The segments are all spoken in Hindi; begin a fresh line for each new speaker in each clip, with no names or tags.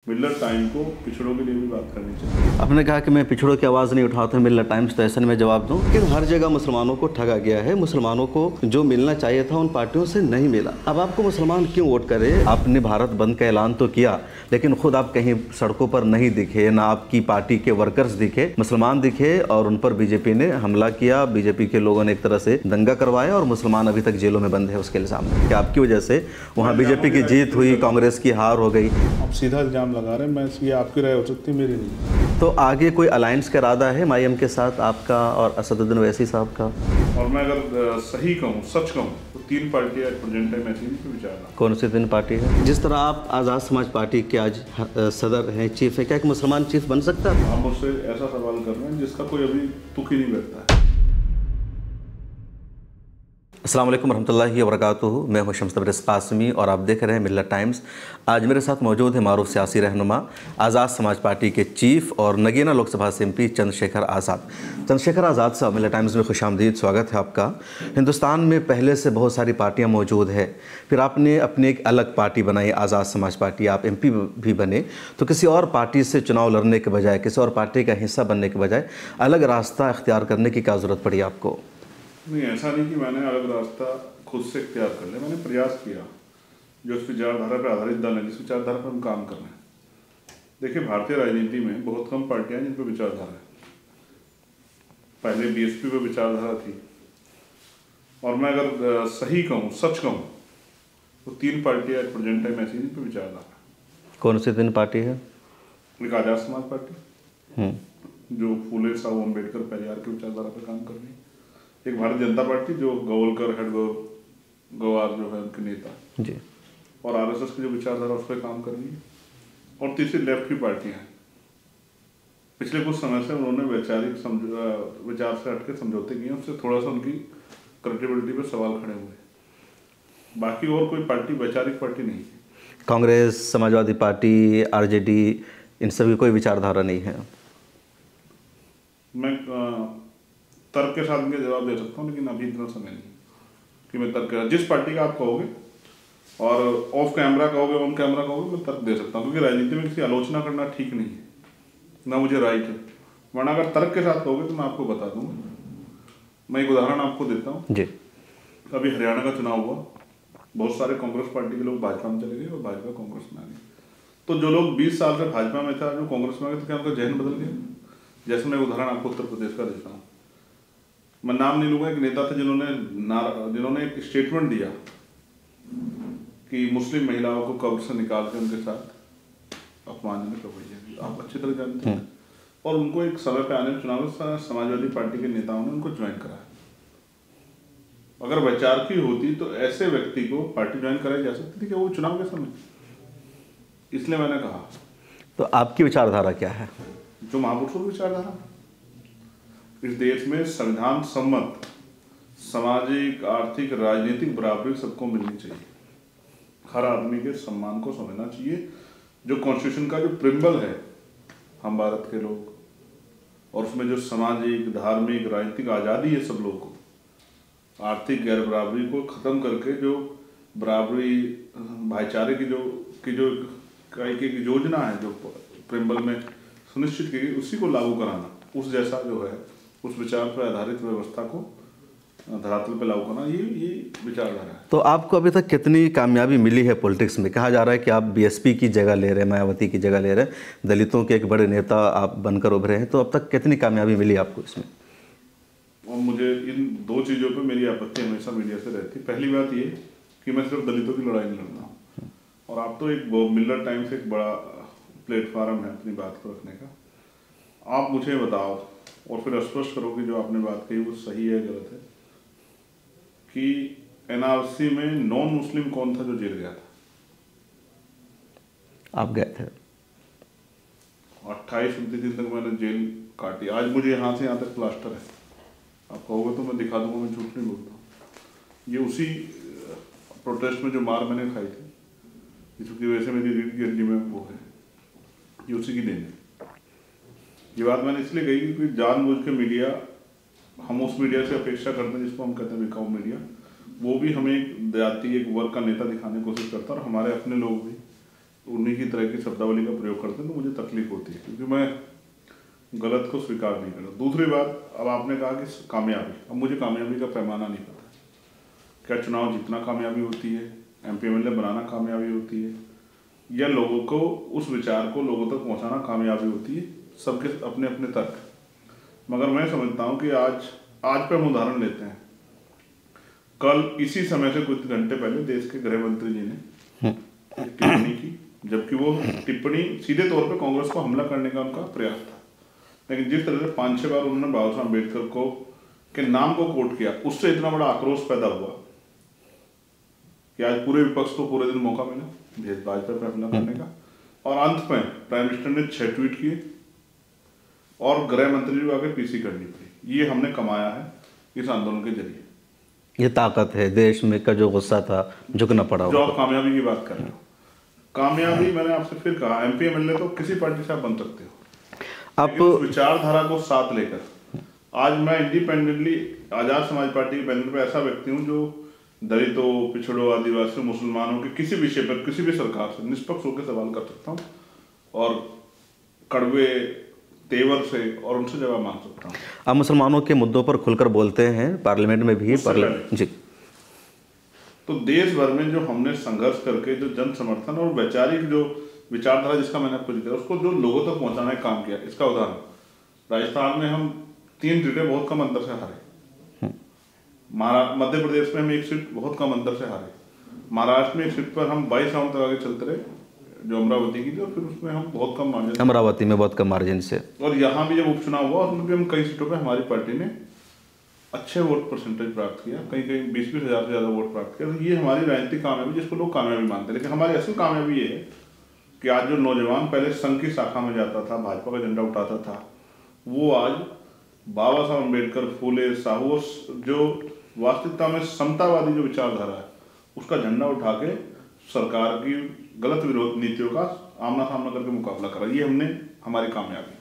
मिलर टाइम को पिछड़ों के लिए भी बात करनी चाहिए।
आपने कहा कि मैं पिछड़ों की आवाज़ नहीं उठाता, मिलर टाइम्स तो ऐसे में जवाब दूं कि हर जगह मुसलमानों को ठगा गया है। मुसलमानों को जो मिलना चाहिए था उन पार्टियों से नहीं मिला। अब आपको मुसलमान क्यों वोट करे? आपने भारत बंद का ऐलान तो किया, लेकिन खुद आप कहीं सड़कों पर नहीं दिखे, ना आपकी पार्टी के वर्कर्स दिखे। मुसलमान दिखे और उन पर बीजेपी ने हमला किया। बीजेपी के लोगों ने एक तरह से दंगा करवाया और मुसलमान अभी तक जेलों में बंद है उसके इल्ज़ाम में कि आपकी वजह से वहाँ बीजेपी की जीत हुई, कांग्रेस की हार हो गई।
आप सीधा इल्जाम लगा रहे हैं, मैं ये आपकी राय हो सकती है, मेरी नहीं।
तो आगे कोई अलायंस का इरादा है माईएम के साथ आपका और असदुद्दीन ओवैसी साहब का?
और मैं अगर सही कहूँ, सच कहूँ, तो तीन पार्टियां प्रेजेंट टाइम ऐसी पे विचार।
कौन सी तीन पार्टी है? जिस तरह आप आज़ाद समाज पार्टी के आज सदर हैं, चीफ है, क्या एक मुसलमान चीफ बन सकता है?
आप मुझसे ऐसा सवाल कर रहे हैं जिसका कोई अभी तुक ही नहीं बैठता है।
अस्सलाम वालेकुम रहमतुल्लाहि व बरकातुहू। मैं हूं शम्स तबरेज़ कासमी और आप देख रहे हैं मिलर टाइम्स। आज मेरे साथ मौजूद है मारूफ सियासी रहनुमा, आज़ाद समाज पार्टी के चीफ और नगीना लोकसभा से MP चंद्रशेखर आज़ाद। चंद्रशेखर आज़ाद साहब, मिलर टाइम्स में खुशामदीद, स्वागत है आपका। हिंदुस्तान में पहले से बहुत सारी पार्टियाँ मौजूद है, फिर आपने अपनी एक अलग पार्टी बनाई, आज़ाद समाज पार्टी। आप MP भी बने, तो किसी और पार्टी से चुनाव लड़ने के बजाय, किसी और पार्टी का हिस्सा बनने के बजाय अलग रास्ता इख्तियार करने की क्या ज़रूरत पड़ी आपको?
नहीं, ऐसा नहीं कि मैंने अलग रास्ता खुद से इख्तियार कर लिया। मैंने प्रयास किया जो उस विचारधारा पर आधारित दल है, जिस विचारधारा पर हम काम कर रहे हैं। देखिए, भारतीय राजनीति में बहुत कम पार्टियां जिन पर विचारधारा है। पहले BSP पर विचारधारा थी, और मैं अगर सही कहूँ, सच कहूँ, तो तीन पार्टियां प्रेजेंट टाइम ऐसी जिन पर विचारधारा है।
कौन सी तीन पार्टी है?
एक आज़ाद समाज पार्टी जो फूले साहू अम्बेडकर परिवार की विचारधारा पर काम कर रही है। एक भारतीय जनता पार्टी जो गोवलकर गवार जो है उनके नेता
जी,
और RSS की जो विचारधारा उस पर काम कर रही है। और तीसरी लेफ्ट की पार्टियां हैं। पिछले कुछ समय से उन्होंने वैचारिक विचार से हटके समझौते किए, उससे थोड़ा सा उनकी क्रेडिबिलिटी पर सवाल खड़े हुए। बाकी और कोई पार्टी वैचारिक पार्टी नहीं है।
कांग्रेस, समाजवादी पार्टी, RJD, इन सभी कोई विचारधारा नहीं है।
मैं तर्क के साथ इनके जवाब दे सकता हूँ, लेकिन अभी इतना समय नहीं कि मैं तर्क, जिस पार्टी का आप कहोगे और ऑफ कैमरा कहोगे, ऑन कैमरा कहोगे, मैं तर्क दे सकता हूँ। क्योंकि राजनीति में किसी आलोचना करना ठीक नहीं है, ना मुझे राइट है। वरना अगर तर्क के साथ कहोगे तो मैं आपको बता दूंगा। मैं एक उदाहरण आपको देता हूँ
जी।
अभी हरियाणा का चुनाव हुआ, बहुत सारे कांग्रेस पार्टी के लोग भाजपा में चले गए और भाजपा कांग्रेस में आ गई। तो जो लोग 20 साल से भाजपा में था, जो कांग्रेस में आ गए, तो क्या उनका जहन बदल गया? जैसे मैं उदाहरण आपको उत्तर प्रदेश का देता हूँ, मैं नाम नहीं लूंगा, एक नेता थे जिन्होंने एक स्टेटमेंट दिया कि मुस्लिम महिलाओं को कब्र से निकाल के उनके साथ अपमानजनक रवैया, आप अच्छी तरह जानते हैं। और उनको एक समय पे आने चुनाव में समाजवादी पार्टी के नेताओं ने उनको ज्वाइन कराया। अगर वैचार की होती तो ऐसे व्यक्ति को पार्टी ज्वाइन कराई जा सकती थी कि वो चुनाव के समय। इसलिए मैंने कहा,
तो आपकी विचारधारा क्या है?
जो महापुरुषों की विचारधारा, इस देश में संविधान सम्मत सामाजिक, आर्थिक, राजनीतिक बराबरी सबको मिलनी चाहिए। हर आदमी के सम्मान को समझना चाहिए। जो कॉन्स्टिट्यूशन का जो प्रिम्बल है, हम भारत के लोग, और उसमें जो सामाजिक, धार्मिक, राजनीतिक आज़ादी है सब लोगों को, आर्थिक गैर बराबरी को ख़त्म करके जो बराबरी, भाईचारे की जो एक योजना है जो प्रिम्बल में सुनिश्चित की गई, उसी को लागू कराना, उस जैसा जो है उस विचार पर आधारित व्यवस्था को धरातल पर लागू करना, ये विचारधारा है।
तो आपको अभी तक कितनी कामयाबी मिली है पॉलिटिक्स में? कहा जा रहा है कि आप BSP की जगह ले रहे हैं, मायावती की जगह ले रहे हैं, दलितों के एक बड़े नेता आप बनकर उभरे हैं, तो अब तक कितनी कामयाबी मिली आपको इसमें?
और मुझे इन दो चीज़ों पर मेरी आपत्ति हमेशा मीडिया से रहती। पहली बात ये कि मैं सिर्फ दलितों की लड़ाई नहीं लड़ता हूँ, और आप तो एक मिलर टाइम्स एक बड़ा प्लेटफार्म है अपनी बात को रखने का। आप मुझे बताओ और फिर स्पष्ट करो कि जो आपने बात कही वो सही है गलत है, कि NRC में नॉन मुस्लिम कौन था जो जेल गया था?
आप गए थे।
28-29 दिन तक मैंने जेल काटी। आज मुझे यहाँ से यहाँ तक प्लास्टर है। आप कहोगे तो मैं दिखा दूंगा, मैं झूठ नहीं बोलता। ये उसी प्रोटेस्ट में जो मार मैंने खाई थी, जिसकी वजह से मेरी रीढ़ की हड्डी में वो है, ये उसी की देन है। ये बात मैंने इसलिए कही क्योंकि जानबूझ के मीडिया, हम उस मीडिया से अपेक्षा करते हैं जिसको हम कहते हैं बिकाऊ मीडिया, वो भी हमें एक जाति, एक वर्ग का नेता दिखाने की कोशिश करता है, और हमारे अपने लोग भी उन्हीं की तरह की शब्दावली का प्रयोग करते हैं तो मुझे तकलीफ होती है, क्योंकि मैं गलत को स्वीकार नहीं करता। दूसरी बात, अब आपने कहा कि कामयाबी, अब मुझे कामयाबी का पैमाना नहीं पता। क्या चुनाव जीतना कामयाबी होती है, MP MLA बनाना कामयाबी होती है, या लोगों को उस विचार को लोगों तक पहुंचाना कामयाबी होती है? सबके अपने अपने तर्क। मगर मैं समझता हूं कि आज पे हम उदाहरण लेते हैं। कल इसी समय से कुछ घंटे पहले देश के गृह मंत्री जी ने एक टिप्पणी की, जबकि वो टिप्पणी सीधे तौर पे कांग्रेस को हमला करने का उनका प्रयास था, लेकिन जिस तरह से 5-6 बार उन्होंने बाबा साहब अम्बेडकर को के नाम को कोट किया, उससे इतना बड़ा आक्रोश पैदा हुआ कि आज पूरे विपक्ष को पूरे दिन मौका मिला भाजपा पर हमला करने का, और अंत में प्राइम मिनिस्टर ने 6 ट्वीट किए और गृह मंत्री को आगे पीसी करनी पड़ी। ये हमने कमाया है इस आंदोलन के जरिए।
ये ताकत है देश में का जो गुस्सा था झुकना पड़ा।
जो आप कामयाबी की बात कर रहे हो, कामयाबी मैंने आपसे फिर कहा, MP MLA तो किसी पार्टी से आप बन सकते हो, आप उस विचारधारा को साथ लेकर। आज मैं इंडिपेंडेंटली आजाद समाज पार्टी के बैनर पे ऐसा व्यक्ति हूँ जो दलितों, पिछड़ों, आदिवासियों, मुसलमानों के किसी विषय पर किसी भी सरकार से निष्पक्ष होकर सवाल कर सकता हूँ और कड़वे तेवर से और उनसे जवाब मांग सकता हूँ।
आप मुसलमानों के मुद्दों पर खुलकर बोलते हैं पार्लियामेंट में भी। जी,
तो देश भर में जो हमने संघर्ष करके जो जन समर्थन और वैचारिक जो विचारधारा जिसका मैंने आपको जिक्र उसको जो लोगों तक पहुंचाने का काम किया, इसका उदाहरण राजस्थान में हम 3 सीटें बहुत कम अंतर से हारे, मध्य प्रदेश में हम 1 सीट बहुत कम अंतर से हारे, महाराष्ट्र में 1 सीट पर हम 22 राउंड तक आगे चलते रहे जो अमरावती की थी, और फिर उसमें हम बहुत कम मार्जिन,
अमरावती में बहुत कम मार्जिन से,
और यहाँ भी जब उपचुनाव हुआ उसमें भी हम कई सीटों पर हमारी पार्टी ने अच्छे वोट परसेंटेज प्राप्त किया, कहीं कहीं 20-20 हज़ार से ज़्यादा वोट प्राप्त किया। तो ये हमारी राजनीतिक कामयाबी जिसको लोग कामयाबी मानते हैं। लेकिन हमारी असल कामयाबी ये है कि आज जो नौजवान पहले संघ की शाखा में जाता था, भाजपा का झंडा उठाता था, वो आज बाबा साहब अम्बेडकर, फूले, साहू, जो वास्तविकता में समतावादी जो विचारधारा है उसका झंडा उठा के सरकार की गलत विरोध नीतियों का आमना सामना करके मुकाबला करा। ये हमारी कामयाबी।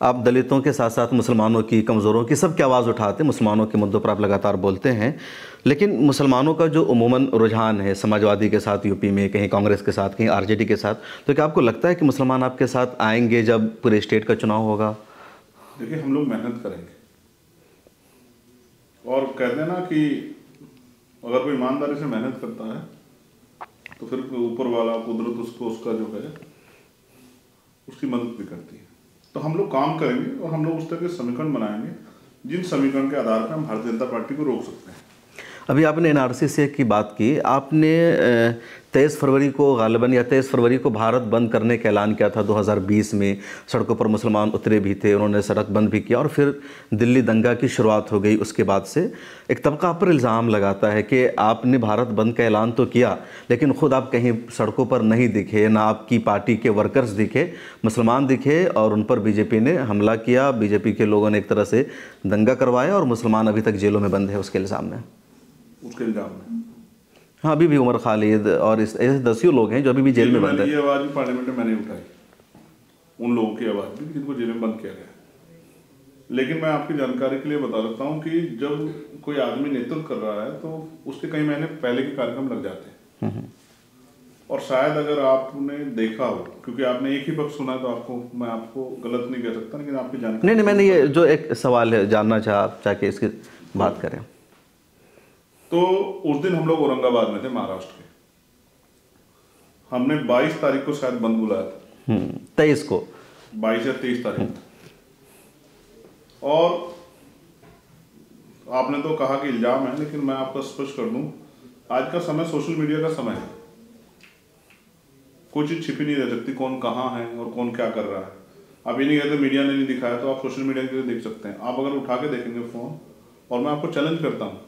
आप दलितों के साथ साथ मुसलमानों की, कमज़ोरों की, सबकी आवाज़ उठाते हैं, मुसलमानों के मुद्दों पर आप लगातार बोलते हैं। लेकिन मुसलमानों का जो उमूमन रुझान है समाजवादी के साथ यूपी में, कहीं कांग्रेस के साथ, कहीं RJD के साथ, तो क्या आपको लगता है कि मुसलमान आपके साथ आएंगे जब पूरे स्टेट का चुनाव होगा?
देखिए, हम लोग मेहनत करेंगे और कहते हैं ना कि अगर कोई ईमानदारी से मेहनत करता है तो फिर ऊपर वाला कुदरत उसको उसका जो है उसकी मदद भी करती है। तो हम लोग काम करेंगे और हम लोग उस तरह के समीकरण बनाएंगे जिन समीकरण के आधार पर हम भारतीय जनता पार्टी को रोक सकते हैं।
अभी आपने NRC से की बात की, आपने 23 फरवरी को गालिबन या 23 फरवरी को भारत बंद करने का ऐलान किया था 2020 में। सड़कों पर मुसलमान उतरे भी थे, उन्होंने सड़क बंद भी किया और फिर दिल्ली दंगा की शुरुआत हो गई। उसके बाद से एक तबका आप पर इल्ज़ाम लगाता है कि आपने भारत बंद का ऐलान तो किया लेकिन ख़ुद आप कहीं सड़कों पर नहीं दिखे, ना आपकी पार्टी के वर्कर्स दिखे, मुसलमान दिखे और उन पर BJP ने हमला किया। BJP के लोगों ने एक तरह से दंगा करवाया और मुसलमान अभी तक जेलों में बंद है उसके इल्ज़ाम में।
उसके इल्जाम में
हाँ, अभी भी उमर खालिद और ऐसे 10 लोग हैं जो अभी भी जेल में बंद है।
ये आवाज़ भी पार्लियामेंट में मैंने उठाई, उन लोगों की आवाज़ भी जिनको जेल में बंद किया गया। लेकिन मैं आपकी जानकारी के लिए बता सकता हूँ कि जब कोई आदमी नेतृत्व कर रहा है तो उसके कई महीने पहले के कार्यक्रम लग जाते हैं। और शायद अगर आपने देखा हो, क्योंकि आपने एक ही पक्ष सुना है तो मैं आपको गलत नहीं कह सकता, लेकिन आपकी जानकारी
नहीं, मैंने ये जो एक सवाल है जानना चाहा, आप चाहे इसकी बात करें।
तो उस दिन हम लोग औरंगाबाद में थे, महाराष्ट्र के। हमने 22 तारीख को शायद बंद बुलाया था,
23 को,
22 या 23 तारीख। और आपने तो कहा कि इल्जाम है, लेकिन मैं आपको स्पष्ट कर दूं, आज का समय सोशल मीडिया का समय है। कोई चीज छिपी नहीं रह सकती, कौन कहाँ है और कौन क्या कर रहा है। आप ये नहीं कहते मीडिया ने नहीं दिखाया, तो आप सोशल मीडिया के देख सकते हैं। आप अगर उठा के देखेंगे फोन, और मैं आपको चैलेंज करता हूँ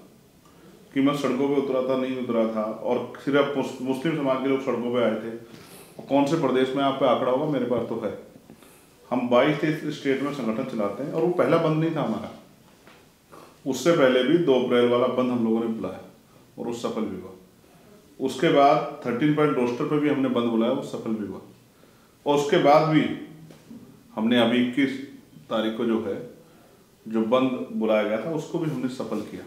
कि मैं सड़कों पे उतरा था, नहीं उतरा था, और सिर्फ मुस्लिम समाज के लोग सड़कों पे आए थे, और कौन से प्रदेश में आप पे आंकड़ा होगा, मेरे पास तो है। हम 22 स्टेट में संगठन चलाते हैं और वो पहला बंद नहीं था हमारा। उससे पहले भी 2 अप्रैल वाला बंद हम लोगों ने बुलाया और वो सफल भी हुआ। उसके बाद 13 पॉइंट रोस्टर पे भी हमने बंद बुलाया, वो सफल भी हुआ। और उसके बाद भी हमने अभी 21 तारीख को जो बंद बुलाया गया था उसको भी हमने सफल किया।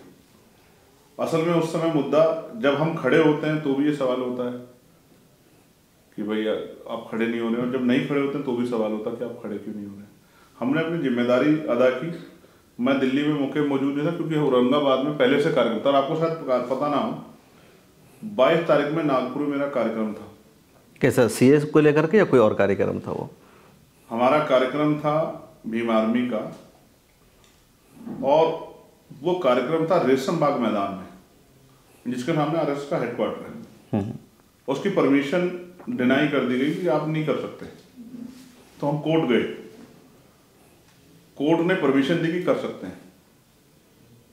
असल में उस समय मुद्दा, जब हम खड़े होते हैं तो भी ये सवाल होता है कि भाई आप खड़े नहीं हो रहे, और जब नहीं खड़े होते तो भी सवाल होता कि आप खड़े क्यों नहीं हो रहे। हमने अपनी जिम्मेदारी अदा की। मैं दिल्ली में मौके मौजूद नहीं था क्योंकि औरंगाबाद में पहले से कार्यक्रम था, और आपको शायद पता ना हो, 22 तारीख में नागपुर में मेरा कार्यक्रम था।
कैसा, सीए को लेकर के या कोई और कार्यक्रम था वो?
हमारा कार्यक्रम था भीम आर्मी का, और वो कार्यक्रम था रेशम बाग मैदान में, जिसके सामने आरएसएस का हेडक्वार्टर है। उसकी परमिशन डिनाई कर दी गई कि आप नहीं कर सकते। तो हम कोर्ट गए, कोर्ट ने परमिशन दी कि कर सकते हैं,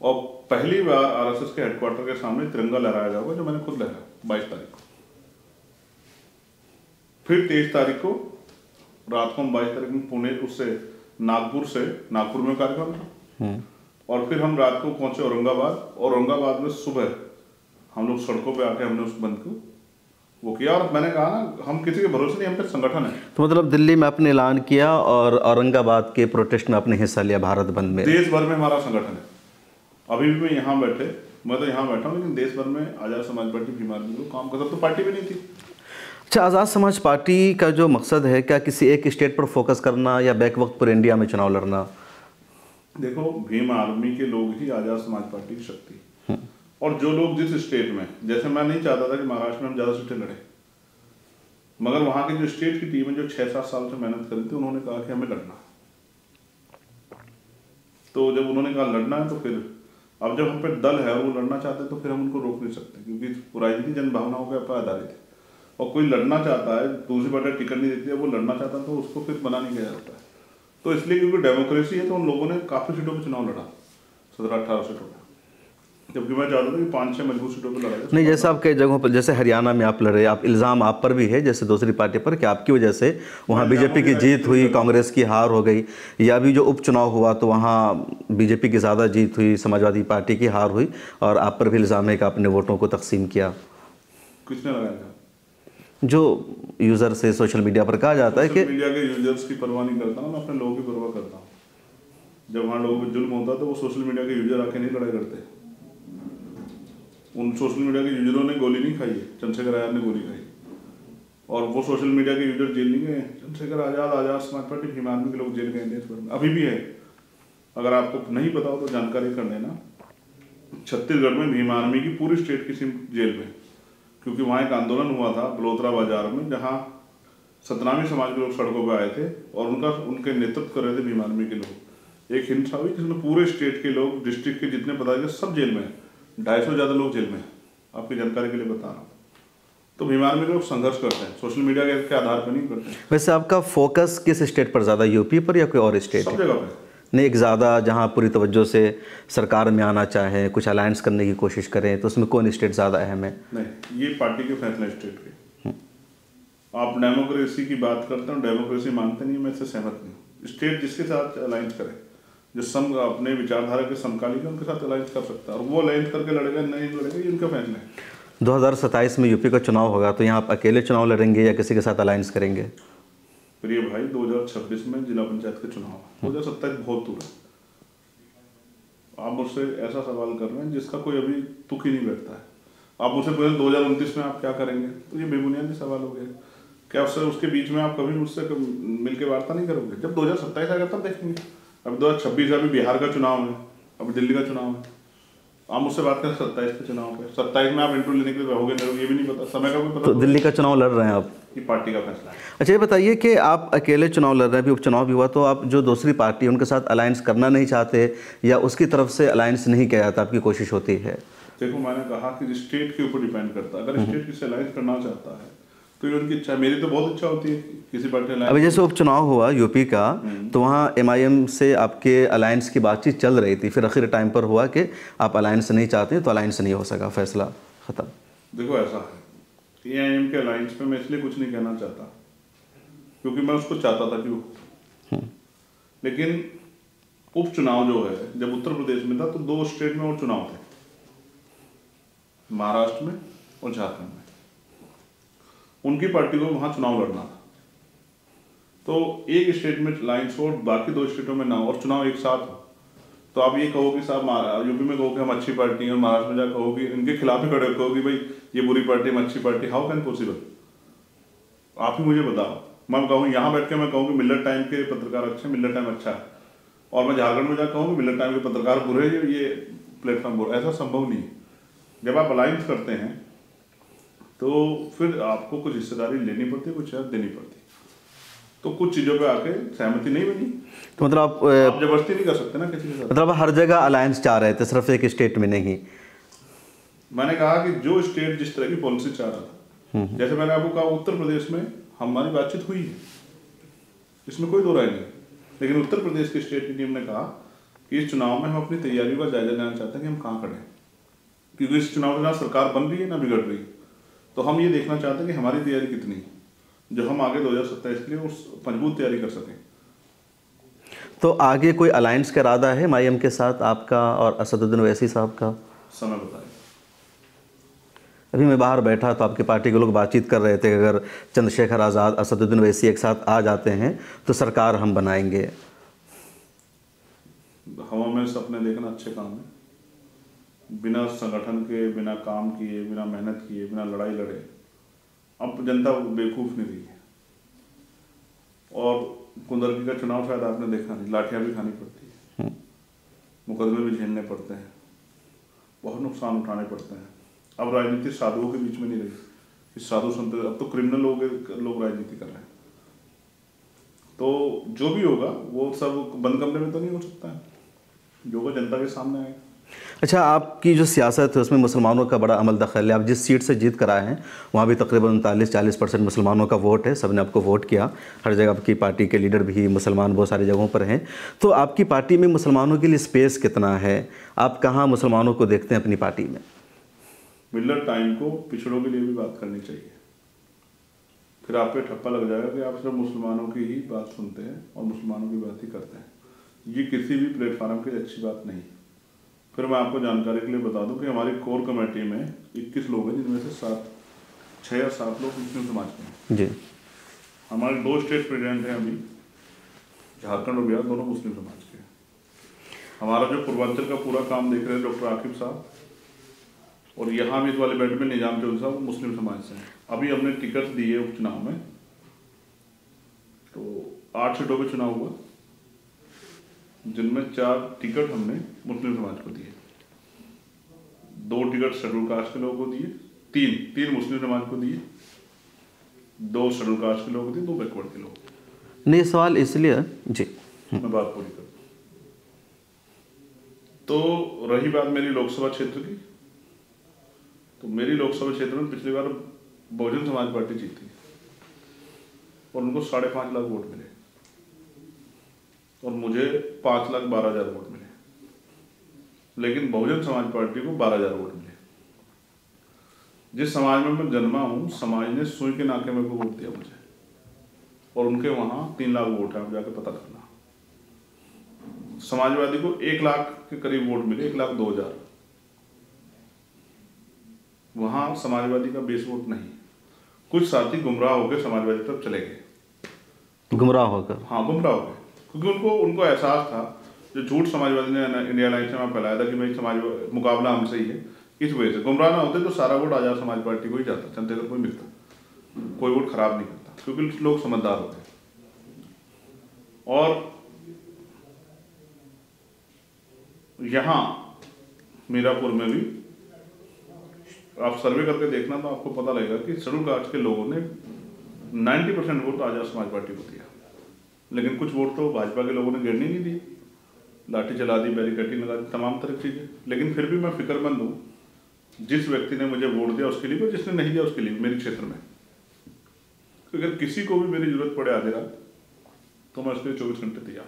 और पहली बार आरएसएस के हेडक्वार्टर के सामने तिरंगा लहराया जाएगा, जो मैंने खुद लहराया 22 तारीख को। फिर 23 तारीख को रात को हम 22 तारीख में पुणे उससे नागपुर में कार्यक्रम था, और फिर हम रात को पहुंचे औरंगाबाद में सुबह हम लोग सड़कों पे आके हमने उस बंद को वो किया। और मैंने कहा ना, हम किसी के भरोसे नहीं, हम पे संगठन है।
तो मतलब दिल्ली में आपने ऐलान किया और औरंगाबाद के प्रोटेस्ट में आपने हिस्सा लिया भारत बंद में?
देश भर में हमारा संगठन है। अभी भी मैं यहाँ बैठा हूँ, लेकिन देश भर में आजाद समाज पार्टी भीम आर्मी को काम करता, तो पार्टी भी नहीं थी।
अच्छा, आज़ाद समाज पार्टी का जो मकसद है, क्या किसी एक स्टेट पर फोकस करना या बैक वक्त पर इंडिया में चुनाव लड़ना?
देखो, भीम आर्मी के लोग ही आजाद समाज पार्टी की शक्ति, और जो लोग जिस स्टेट में, जैसे मैं नहीं चाहता था कि महाराष्ट्र में हम ज़्यादा सीटें लड़े, मगर वहाँ की जो स्टेट की टीम है, जो 6-7 साल से मेहनत करी थी, उन्होंने कहा कि हमें लड़ना। तो जब उन्होंने कहा लड़ना है, तो फिर अब जब हम पे दल है और वो लड़ना चाहते हैं, तो फिर हम उनको रोक नहीं सकते, क्योंकि राजनीति जन भावनाओं के ऊपर आधारित है। और कोई लड़ना चाहता है, दूसरी पार्टी टिकट नहीं देती है, वो लड़ना चाहता है, तो उसको फिर मना नहीं किया जाता है। तो इसलिए क्योंकि डेमोक्रेसी है, तो उन लोगों ने काफ़ी सीटों पर चुनाव लड़ा, 17-18 सीटों पर, जबकि मैं चाहता था कि 5-6 मजबूत सीटों पर लड़ा।
नहीं, जैसे आप कई जगहों पर, जैसे हरियाणा में आप लड़े, आप इल्ज़ाम आप पर भी है जैसे दूसरी पार्टी पर कि आपकी वजह से वहाँ बीजेपी की जीत हुई, कांग्रेस की हार हो गई, या अभी जो उपचुनाव हुआ तो वहाँ बीजेपी की ज़्यादा जीत हुई, समाजवादी पार्टी की हार हुई, और आप पर भी इल्ज़ाम है कि आपने वोटों को तकसीम किया।
किसने लगाया?
जो यूज़र से सोशल मीडिया पर कहा जाता है कि
मीडिया के यूजर्स की परवाह नहीं करता हूँ, मैं अपने लोगों की परवाह करता हूँ। जब वहाँ लोगों पर जुल्म होता है तो वो सोशल मीडिया के यूजर आके नहीं लड़ाई करते। उन सोशल मीडिया के यूजरों ने गोली नहीं खाई है, चंद्रशेखर आजाद ने गोली खाई, और वो सोशल मीडिया के यूजर जेल नहीं गए। चंद्रशेखर आजाद, आजाद समाज पार्टी, भीम आर्मी के लोग जेल गए देश भर में, अभी भी है। अगर आपको नहीं पता हो तो जानकारी कर लेना, छत्तीसगढ़ में भीम आर्मी की पूरी स्टेट की जेल में, क्योंकि वहाँ एक आंदोलन हुआ था बलोत्रा बाजार में, जहाँ सतनामी समाज के लोग सड़कों पर आए थे और उनके नेतृत्व कर रहे थे भीम आर्मी के लोग। एक हिंसा हुई जिसमें पूरे स्टेट के लोग, डिस्ट्रिक्ट के जितने पदाधिकारी सब जेल में, 250 से ज़्यादा लोग जेल में, आपकी जानकारी के लिए बता रहा हूँ। तो भीम आर्मी के लोग संघर्ष करते हैं, सोशल मीडिया के आधार पर नहीं करते।
वैसे आपका फोकस किस स्टेट पर ज़्यादा, यूपी पर या कोई और स्टेट?
सब जगह पर
नहीं, एक ज़्यादा जहाँ पूरी तवज्जो से सरकार में आना चाहें, कुछ अलायंस करने की कोशिश करें, तो उसमें कौन स्टेट ज़्यादा अहम है?
नहीं, ये पार्टी के फैसले स्टेट के। आप डेमोक्रेसी की बात करते हैं, डेमोक्रेसी मानते नहीं, मैं इससे सहमत नहीं। स्टेट जिसके साथ अलायंस करे, जो अपने विचारधारा के समकालीन है, उनके साथ अलायंस कर सकता है, और वो अलायंस करके लड़ेगा नहीं लड़ेगा, ये उनका फैसला है।
2027 में यूपी का चुनाव होगा, तो यहाँ आप अकेले चुनाव लड़ेंगे या किसी के साथ अलायंस करेंगे?
प्रिय भाई, 2026 में जिला पंचायत के चुनाव, 2027 बहुत दूर है। आप मुझसे ऐसा सवाल कर रहे हैं जिसका कोई अभी तुक ही नहीं बैठता है। आप मुझसे पूछे 2029 में आप क्या करेंगे, तो ये बेबुनियादी सवाल हो गया। क्या उसके बीच में आप कभी मुझसे मिलकर वार्ता नहीं करोगे? जब 2027 आएगा तब देखेंगे। अब 2026 अभी बिहार का चुनाव है, अभी दिल्ली का चुनाव है, आप मुझसे बात करें 27 के चुनाव पे। 27 में आप इंटरव्यू लेने के लिए रहोगे नहीं, ये भी नहीं पता, समय का भी पता।
तो दिल्ली का चुनाव लड़ रहे हैं आप?
ये पार्टी का फैसला है।
अच्छा, ये बताइए कि आप अकेले चुनाव लड़ रहे हैं, अभी उपचुनाव भी हुआ, तो आप जो दूसरी पार्टी है उनके साथ अलायंस करना नहीं चाहते, या उसकी तरफ से अलायंस नहीं किया जाता, आपकी कोशिश होती है?
देखो, मैंने कहा कि स्टेट के ऊपर डिपेंड करता है। अगर स्टेट किसी अलायंस करना चाहता है तो ये उनकी इच्छा है, मेरी तो बहुत इच्छा होती है किसी पार्टी अलायंस।
अभी जैसे उपचुनाव हुआ यूपी का, तो वहाँ एमआईएम से आपके अलायंस की बातचीत चल रही थी, फिर आखिर टाइम पर हुआ कि आप अलायंस नहीं चाहते, तो अलायंस नहीं हो सका, फैसला ख़त्म।
देखो, ऐसा है, एआईएम के अलायंस पे मैं इसलिए कुछ नहीं कहना चाहता क्योंकि मैं उसको चाहता था कि वो, लेकिन उपचुनाव जो है, जब उत्तर प्रदेश में था तो 2 स्टेट में और चुनाव थे, महाराष्ट्र में और झारखंड में। उनकी पार्टी को वहां चुनाव लड़ना था, तो एक स्टेट में अलायंस हो और बाकी 2 स्टेटों में ना हो, और चुनाव एक साथ हो, तो आप ये कहो कि साहब यूपी में कहो कि हम अच्छी पार्टी हैं, और महाराष्ट्र में जाकर कहो कि इनके खिलाफ ही खड़े कहो कि भाई ये बुरी पार्टी, हम अच्छी पार्टी, हाउ कैन पॉसिबल? आप ही मुझे बताओ, मैं कहूँ यहाँ बैठ के मैं कहूँ कि मिलत टाइम के पत्रकार अच्छे, मिलत टाइम अच्छा है, और मैं झारखंड में जाकर कहूँ कि मिलत टाइम के पत्रकार बुरे, ये प्लेटफॉर्म बुरा, ऐसा संभव नहीं है। जब आप अलायंस करते हैं तो फिर आपको कुछ हिस्सेदारी लेनी पड़ती है, कुछ शर्त देनी पड़ती है, तो कुछ चीज़ों पे आके सहमति नहीं बनी
तो मतलब
आप जबरदस्ती नहीं कर सकते ना किसी के साथ।
मतलब हर जगह अलायंस चाह रहे थे, सिर्फ एक स्टेट में नहीं।
मैंने कहा कि जो स्टेट जिस तरह की पॉलिसी चाह रहा था, जैसे मैंने आपको कहा उत्तर प्रदेश में हमारी बातचीत हुई है, इसमें कोई दो राय नहीं, लेकिन उत्तर प्रदेश की स्टेट की टीम ने कहा कि इस चुनाव में हम अपनी तैयारियों का जायजा लेना चाहते हैं कि हम कहाँ खड़े हैं, क्योंकि इस चुनाव में ना सरकार बन रही है ना बिगड़ रही है, तो हम ये देखना चाहते हैं कि हमारी तैयारी कितनी है, जो हम आगे 2027 के लिए उस मजबूत तैयारी कर सकें।
तो आगे कोई अलायंस का इरादा है माईएम के साथ आपका और असदुद्दीन ओवैसी साहब का?
समय बताएं।
अभी मैं बाहर बैठा तो आपकी पार्टी के लोग बातचीत कर रहे थे कि अगर चंद्रशेखर आज़ाद, असदुद्दीन ओवैसी एक साथ आ जाते हैं तो सरकार हम बनाएंगे।
हवा में सपने देखना अच्छे काम है, बिना संगठन के, बिना काम किए, बिना मेहनत किए, बिना लड़ाई लड़े अब जनता बेवकूफ़ नहीं रही है। और कुंदरकी का चुनाव शायद आपने देखा नहीं, लाठियाँ भी खानी पड़ती है, मुकदमे भी झेलने पड़ते हैं, बहुत नुकसान उठाने पड़ते हैं। अब राजनीति साधुओं के बीच में नहीं रही कि साधु संत, अब तो क्रिमिनल लोग राजनीति कर रहे हैं। तो जो भी होगा वो सब बंद कमरे में तो नहीं हो सकता है, जो वो जनता के सामने आएगा।
अच्छा, आपकी जो सियासत है उसमें मुसलमानों का बड़ा अमल दखल है। आप जिस सीट से जीत कर आए हैं वहाँ भी तकरीबन 39-40% मुसलमानों का वोट है, सबने आपको वोट किया। हर जगह आपकी पार्टी के लीडर भी मुसलमान बहुत सारी जगहों पर हैं। तो आपकी पार्टी में मुसलमानों के लिए स्पेस कितना है? आप कहाँ मुसलमानों को देखते हैं अपनी पार्टी में?
मिलत टाइम को पिछड़ों के लिए भी बात करनी चाहिए, फिर आप पे ठप्पा लग जाएगा कि आप सिर्फ मुसलमानों की ही बात सुनते हैं और मुसलमानों की बात ही करते हैं। ये किसी भी प्लेटफार्म की अच्छी बात नहीं। फिर मैं आपको जानकारी के लिए बता दूं कि हमारी कोर कमेटी में 21 लोग हैं, जिनमें से 6 या 7 लोग मुस्लिम समाज के हैं
जी।
हमारे 2 स्टेट प्रेसिडेंट हैं अभी, झारखंड और बिहार, दोनों मुस्लिम समाज के हैं। हमारा जो पूर्वांचल का पूरा काम देख रहे हैं डॉक्टर आकिब साहब, और यहाँ भी इस वाले बेड में निजाम चौधरी साहब, मुस्लिम समाज से हैं। अभी हमने टिकट दिए उपचुनाव में, तो 8 सीटों पर चुनाव हुआ, जिनमें 4 टिकट हमने मुस्लिम समाज को दिए, 2 टिकट शेड्यूल कास्ट के लोगों को दिए, 3 मुस्लिम समाज को दिए, 2 शेड्यूल कास्ट के लोगों को दिए, 2 बैकवर्ड के लोग।
नहीं, सवाल इसलिए जी,
मैं बात पूरी करूँ तो रही बात मेरी लोकसभा क्षेत्र की, तो मेरी लोकसभा क्षेत्र में पिछली बार बहुजन समाज पार्टी जीती और उनको 5.5 लाख वोट मिले और मुझे 5,12,000 वोट मिले, लेकिन बहुजन समाज पार्टी को 12,000 वोट मिले। जिस समाज में मैं जन्मा हूँ, समाज ने सुई के नाके में वोट दिया मुझे, और उनके वहाँ 3 लाख वोट है, आप जाके पता करना। समाजवादी को 1 लाख के करीब वोट मिले, 1,02,000। वहाँ समाजवादी का बेस वोट नहीं। कुछ साथी गुमराह होकर समाजवादी तरफ चले गए।
गुमराह होकर?
हाँ, गुमराह हो गए, क्योंकि उनको एहसास था, जो झूठ समाजवादी ने इंडिया अलायंस में फैलाया था कि भाई समाज मुकाबला हमसे ही है, इस वजह से गुमराह ना होते तो सारा वोट आजाद समाज पार्टी को ही जाता, जनता को कोई मिलता, कोई वोट खराब नहीं करता, क्योंकि लोग समझदार होते। और यहाँ मीरापुर में भी आप सर्वे करके देखना तो आपको पता लगेगा कि शेड्यूल कास्ट के लोगों ने 90% वोट आजाद समाज पार्टी को दिया, लेकिन कुछ वोट तो भाजपा के लोगों ने गिरने नहीं दी, लाठी चला दी, बैरिकेडिंग लगा दी, तमाम तरह की चीज़ें। लेकिन फिर भी मैं फिक्रमंद हूँ, जिस व्यक्ति ने मुझे वोट दिया उसके लिए, जिसने नहीं दिया उसके लिए, मेरे क्षेत्र में। अगर किसी को भी मेरी जरूरत पड़े आधे रात, तो मैं उसके लिए 24 घंटे तैयार।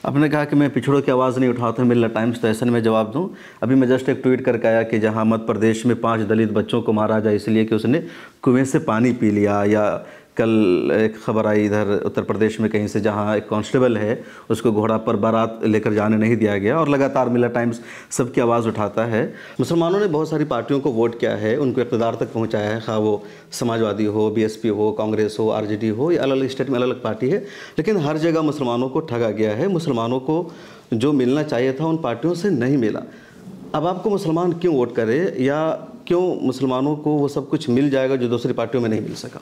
आपने कहा कि मैं पिछड़ों की आवाज़ नहीं उठाता हूँ, मिलत टाइम्स, तो ऐसे में जवाब दूँ। अभी मैं जस्ट एक ट्वीट करके आया कि जहाँ मध्य प्रदेश में 5 दलित बच्चों को मारा जाए इसलिए कि उसने कुएं से पानी पी लिया, या कल एक खबर आई इधर उत्तर प्रदेश में कहीं से, जहाँ एक कांस्टेबल है उसको घोड़ा पर बारात लेकर जाने नहीं दिया गया, और लगातार मिलत टाइम्स सबकी आवाज़ उठाता है। मुसलमानों ने बहुत सारी पार्टियों को वोट किया है, उनको इक़्तिदार तक पहुँचाया है, खा वो समाजवादी हो, बीएसपी हो, कांग्रेस हो, आरजेडी हो, या अलग अलग स्टेट में अलग अलग पार्टी है, लेकिन हर जगह मुसलमानों को ठगा गया है। मुसलमानों को जो मिलना चाहिए था उन पार्टियों से नहीं मिला। अब आपको मुसलमान क्यों वोट करे, या क्यों मुसलमानों को वो सब कुछ मिल जाएगा जो दूसरी पार्टियों में नहीं मिल सका?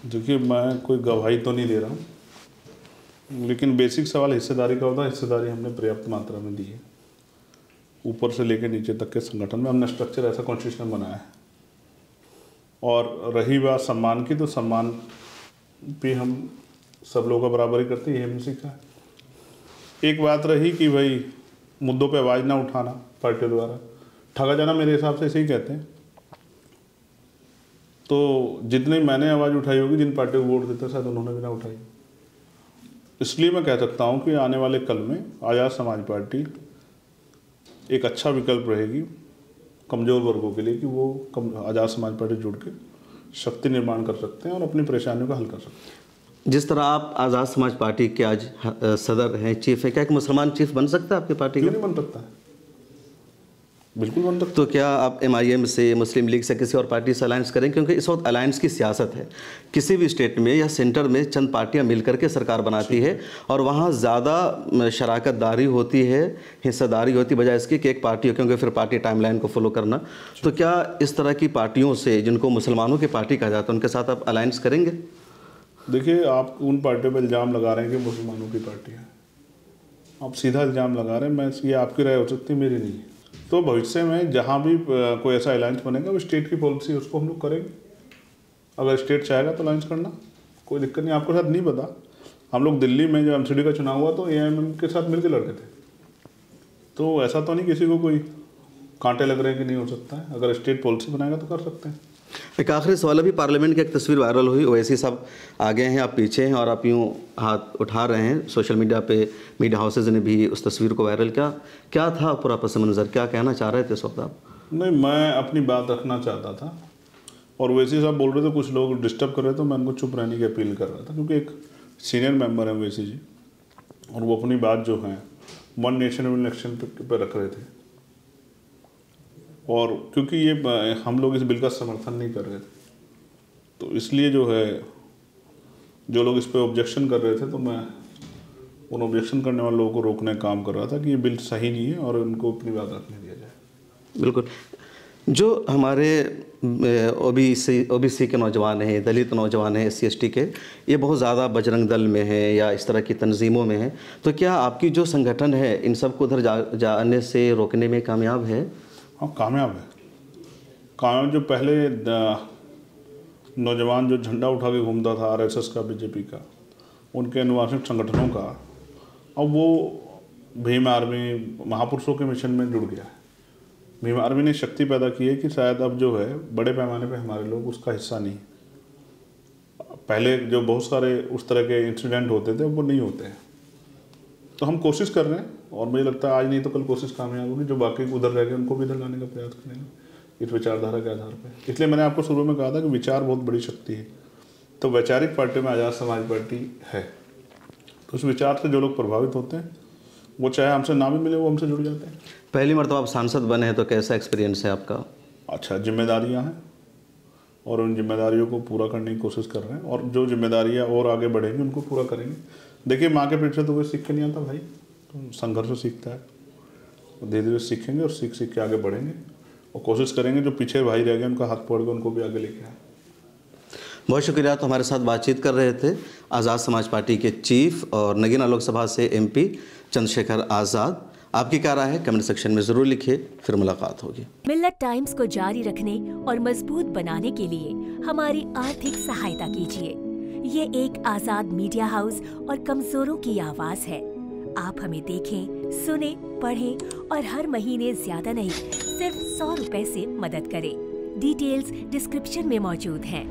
देखिए, मैं कोई गवाही तो नहीं दे रहा हूँ, लेकिन बेसिक सवाल हिस्सेदारी का होता है। हिस्सेदारी हमने पर्याप्त मात्रा में दी है, ऊपर से लेकर नीचे तक के संगठन में हमने स्ट्रक्चर ऐसा कॉन्स्टिट्यूशन बनाया है। और रही बात सम्मान की, तो सम्मान पे हम सब लोगों का बराबरी करते हैं, ये हमने सीखा है। एक बात रही कि भाई मुद्दों पे आवाज़ ना उठाना पार्टी द्वारा, ठगा जाना, मेरे हिसाब से इसे ही कहते हैं। तो जितनी मैंने आवाज़ उठाई होगी, जिन पार्टी को वोट देते शायद उन्होंने भी ना उठाई। इसलिए मैं कह सकता हूँ कि आने वाले कल में आज़ाद समाज पार्टी एक अच्छा विकल्प रहेगी कमज़ोर वर्गों के लिए, कि वो आज़ाद समाज पार्टी जुड़ के शक्ति निर्माण कर सकते हैं और अपनी परेशानियों का हल कर सकते हैं।
जिस तरह आप आज़ाद समाज पार्टी के आज सदर हैं, चीफ है, क्या एक मुसलमान चीफ बन सकता है आपकी पार्टी का?
क्यों नहीं बन सकता है, बिल्कुल बन सकता।
तो क्या आप MIM से, मुस्लिम लीग से, किसी और पार्टी से अलायंस करें? क्योंकि इस वक्त अलायंस की सियासत है, किसी भी स्टेट में या सेंटर में चंद पार्टियां मिलकर के सरकार बनाती है और वहां ज़्यादा शराकतदारी होती है, हिस्सेदारी होती है, बजाय इसकी कि एक पार्टी हो, क्योंकि फिर पार्टी टाइमलाइन को फॉलो करना। तो क्या इस तरह की पार्टियों से, जिनको मुसलमानों की पार्टी कहा जाता है, उनके साथ आप अलायंस करेंगे?
देखिए, आप उन पार्टियों पर इल्ज़ाम लगा रहे हैं कि मुसलमानों की पार्टी है, आप सीधा इल्ज़ाम लगा रहे हैं। मैं, ये आपकी राय हो सकती है, मेरी नहीं है। तो भविष्य में जहाँ भी कोई ऐसा अलायंस बनेगा, वो स्टेट की पॉलिसी, उसको हम लोग करेंगे। अगर स्टेट चाहेगा तो अलायंस करना, कोई दिक्कत नहीं। आपको शायद नहीं पता, हम लोग दिल्ली में जब MCD का चुनाव हुआ तो AIM के साथ मिलकर लड़के थे। तो ऐसा तो नहीं किसी को कोई कांटे लग रहे हैं कि नहीं हो सकता है। अगर स्टेट पॉलिसी बनाएगा तो कर सकते हैं।
एक आखिरी सवाल, अभी पार्लियामेंट की एक तस्वीर वायरल हुई, ओवैसी साहब आगे हैं, आप पीछे हैं और आप यूँ हाथ उठा रहे हैं। सोशल मीडिया पे मीडिया हाउसेज ने भी उस तस्वीर को वायरल किया। क्या था पूरा पस मंज़र, क्या कहना चाह रहे थे इस वक्त आप?
नहीं, मैं अपनी बात रखना चाहता था और ओवैसी साहब बोल रहे थे, कुछ लोग डिस्टर्ब कर रहे थे, तो मैं उनको चुप रहने की अपील कर रहा था, क्योंकि एक सीनियर मेंबर है ओवैसी जी और वो अपनी बात जो है वन नेशन वन इलेक्शन पे रख रहे थे। और क्योंकि ये हम लोग इस बिल का समर्थन नहीं कर रहे थे, तो इसलिए जो है जो लोग इस पे ऑब्जेक्शन कर रहे थे, तो मैं उन ऑब्जेक्शन करने वाले लोगों को रोकने का काम कर रहा था कि ये बिल सही नहीं है और उनको अपनी बात रखने दिया जाए।
बिल्कुल। जो हमारे OBC के नौजवान हैं, दलित नौजवान हैं, SC ST के, ये बहुत ज़्यादा बजरंग दल में हैं या इस तरह की तंजीमों में हैं, तो क्या आपकी जो संगठन है इन सबको उधर जाने से रोकने में कामयाब है?
हाँ, कामयाब है। कामयाब, जो पहले नौजवान जो झंडा उठा के घूमता था RSS का, BJP का, उनके अनुवांशिक संगठनों का, अब वो भीम आर्मी महापुरुषों के मिशन में जुड़ गया है। भीम आर्मी ने शक्ति पैदा की है कि शायद अब जो है बड़े पैमाने पे हमारे लोग उसका हिस्सा नहीं। पहले जो बहुत सारे उस तरह के इंसिडेंट होते थे वो नहीं होते हैं। तो हम कोशिश कर रहे हैं और मुझे लगता है आज नहीं तो कल कोशिश कामयाब होगी। जो बाकी उधर रह गए उनको भी इधर लाने का प्रयास करेंगे इस विचारधारा के आधार पर। इसलिए मैंने आपको शुरू में कहा था कि विचार बहुत बड़ी शक्ति है। तो वैचारिक पार्टी में आज़ाद समाज पार्टी है, तो उस विचार से जो लोग प्रभावित होते हैं वो चाहे हमसे ना भी मिले वो हमसे जुड़ जाते हैं।
पहली मरतबा आप सांसद बने हैं, तो कैसा एक्सपीरियंस है आपका?
अच्छा, जिम्मेदारियां हैं और उन जिम्मेदारियों को पूरा करने की कोशिश कर रहे हैं और जो जिम्मेदारियां और आगे बढ़ेंगी उनको पूरा करेंगे। देखिए, माँ के पेट से तो कोई सीख के नहीं आता भाई, तो संघर्ष से सीखता है। धीरे धीरे सीखेंगे और सीख के आगे बढ़ेंगे और कोशिश करेंगे जो पीछे भाई रह गए उनका हाथ पकड़ के उनको भी आगे लेके आए।
बहुत शुक्रिया। तो हमारे साथ बातचीत कर रहे थे आज़ाद समाज पार्टी के चीफ और नगीना लोकसभा से MP चंद्रशेखर आज़ाद। आपकी क्या राय है कमेंट सेक्शन में ज़रूर लिखिए, फिर मुलाकात होगी।
मिल्लत टाइम्स को जारी रखने और मजबूत बनाने के लिए हमारी आर्थिक सहायता कीजिए। ये एक आज़ाद मीडिया हाउस और कमजोरों की आवाज़ है। आप हमें देखें, सुने, पढ़ें और हर महीने ज्यादा नहीं, सिर्फ 100 रुपए से मदद करें। डिटेल्स डिस्क्रिप्शन में मौजूद हैं।